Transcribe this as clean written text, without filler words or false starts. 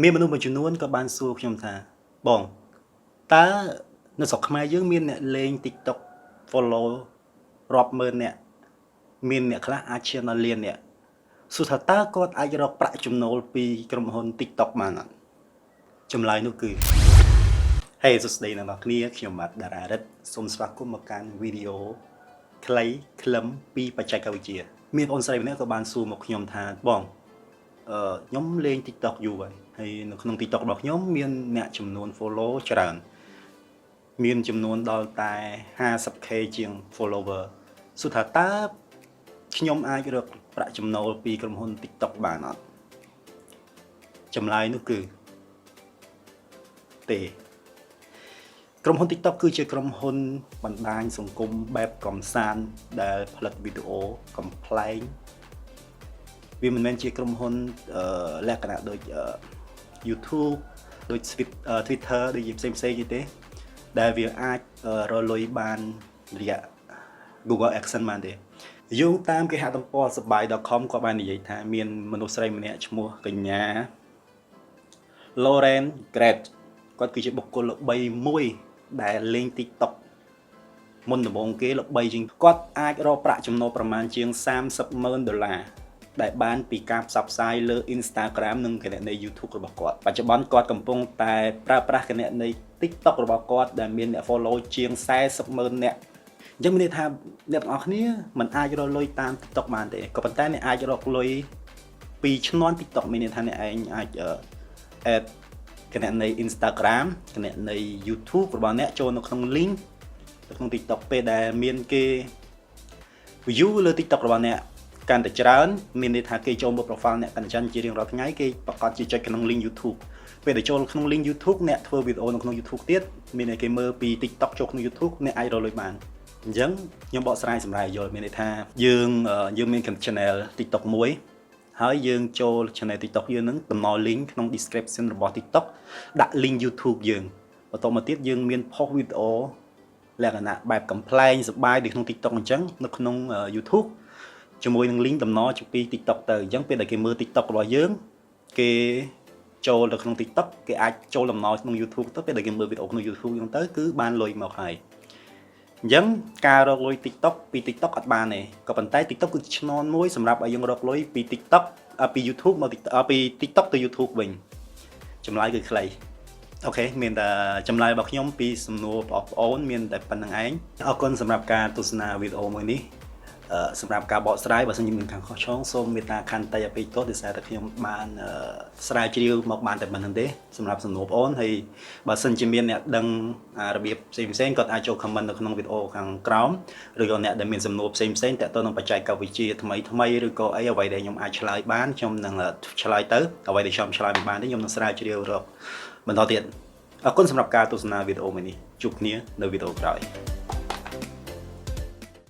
មានមនុស្សមួយចំនួនក៏បានសួរខ្ញុំថាបងតើនៅស្រុកខ្មែរយើងមានអ្នកលេង TikTok follow រាប់ម៉ឺនអ្នកមានអ្នកខ្លះអាចឈានដល់លានអ្នកសួរថាតើគាត់អាចរកប្រាក់ចំណូលពីក្រុមហ៊ុន TikTok បានអត់ចម្លើយនោះគឺហេសួស្តីអ្នកនរគ្នាខ្ញុំបាទ Dararith សូមស្វាគមន៍មកកាន់វីដេអូខ្លីខ្លឹមពីបច្ចេកវិទ្យាមានបងស្រីម្នាក់ក៏បានសួរមកខ្ញុំថាបងខ្ញុំលេង TikTok យូរហើយនៅក្នុង TikTok របស់ខ្ញុំមានអ្នកចំនួន follow ច្រើនមានចំនួនដល់តែ 50k ជាង follower សួរថាតើខ្ញុំអាចរកប្រាក់ចំណូលពីក្រុមហ៊ុន TikTok បានអត់ចម្លើយនោះគឺទេក្រុមហ៊ុន TikTok គឺជាក្រុមហ៊ុនបណ្ដាញសង្គមបែបកំសាន្តដែលផលិតវីដេអូកំ pl ែងវាមិនមែនជាក្រុមហ៊ុនលក្ខណៈដូច YouTube ដូច Twitter ដូចផ្សេងៗទេដែលវាអាចរលុយបានរយៈ Google AdSense បានទេយោងតាមគេហទំព័រសបាយ .com គាត់បាននិយាយថាមានមនុស្សស្រីម្នាក់ឈ្មោះកញ្ញា Lauren Great គាត់គឺជាបុគ្គលល្បីមួយដែលលេង TikTok មុនដំបូងគេល្បីជាងគាត់អាចរកប្រាក់ចំណូលប្រមាណជាង$30,000ដែលបានពីការផ្សព្វផ្សាយលើ Instagram និងគណនី YouTube របស់គាត់បច្ចុប្បន្នគាត់កំពុងតែប្រើប្រាស់គណនី TikTok របស់គាត់ដែលមានអ្នក follow ជាង40,000នាក់អញ្ចឹងមានន័យថាអ្នកទាំងអស់គ្នាមិនអាចរកលុយតាម TikTok បានទេក៏ប៉ុន្តែអ្នកអាចរកលុយពីឈ្នាន់ TikTok មានន័យថាអ្នកឯងអាច add គណនី Instagram គណនី YouTube របស់អ្នកចូលនៅក្នុង link នៅក្នុង TikTok ពេលដែលមានគេ view លើ TikTok របស់អ្នកកាន់តែច្រើនមានន័យថាគេចូលមក profile អ្នកកាន់តែច្រើនជារៀងរាល់ថ្ងៃគេប្រកាសជាចុចក្នុង link YouTube ពេលដែលចូលក្នុង link YouTube អ្នកធ្វើវីដេអូនៅក្នុង YouTube ទៀតមានន័យគេមើលពី TikTok ចូលក្នុង YouTube អ្នកអាចរកលុយបានអញ្ចឹងខ្ញុំបកស្រាយសម្រាប់យល់មានន័យថាយើងមាន channel TikTok មួយហើយយើងចូល channel TikTok យើងនឹងតំណ link ក្នុង description របស់ TikTok ដាក់ link YouTube យើងបន្តមកទៀតយើងមាន post វីដេអូលក្ខណៈបែបកំ pl ែងសប្បាយដូចក្នុង TikTok អញ្ចឹងនៅក្នុង YouTube ជាមួយនឹង link តំណពី TikTok ទៅអញ្ចឹងពេលដែលគេមើល TikTok របស់យើងគេចូលទៅក្នុង TikTok គេអាចចូលតំណក្នុង YouTube ទៅពេលដែលគេមើលវីដេអូក្នុង YouTube អញ្ចឹងទៅគឺបានលុយមកហើយអញ្ចឹងការរកលុយ TikTok ពី TikTok អត់បានទេក៏ប៉ុន្តែ TikTok គឺជាឆ្នូនមួយសម្រាប់ឲ្យយើងរកលុយពី TikTok ពី YouTube មកពី TikTok ទៅ YouTube វិញចម្លើយគឺខ្លីអូខេមានតែចម្លើយរបស់ខ្ញុំពីសំណួរបងប្អូនមានតែប៉ុណ្្នឹងឯងអរគុណសម្រាប់ការទស្សនាវីដេអូមួយនេះសម្រាប់ការបកស្រាយបើសិនជាមានខាងខុសឆ្គងសូមមេត្តាខន្តីអភ័យទោសដោយសារតែខ្ញុំបានស្រាវជ្រាវមកបានតែប៉ុណ្្នឹងទេសម្រាប់សំណួរបងប្អូនហើយបើសិនជាមានអ្នកដឹងរបៀបផ្សេងៗក៏អាចចូល comment នៅក្នុងវីដេអូខាងក្រោមឬក៏អ្នកដែលមានសំណួរផ្សេងៗតាក់ទងនឹងបច្ចេកវិទ្យាថ្មីឬក៏អីអ្វីដែលខ្ញុំអាចឆ្លើយបានខ្ញុំនឹងឆ្លើយទៅអ្វីដែលខ្ញុំឆ្លើយមិនបានទេខ្ញុំនឹងស្រាវជ្រាវរកបន្តទៀតអរគុណសម្រាប់ការទស្សនាវីដេអូមួយនេះជួបគ្នានៅវីដេអូក្រោយ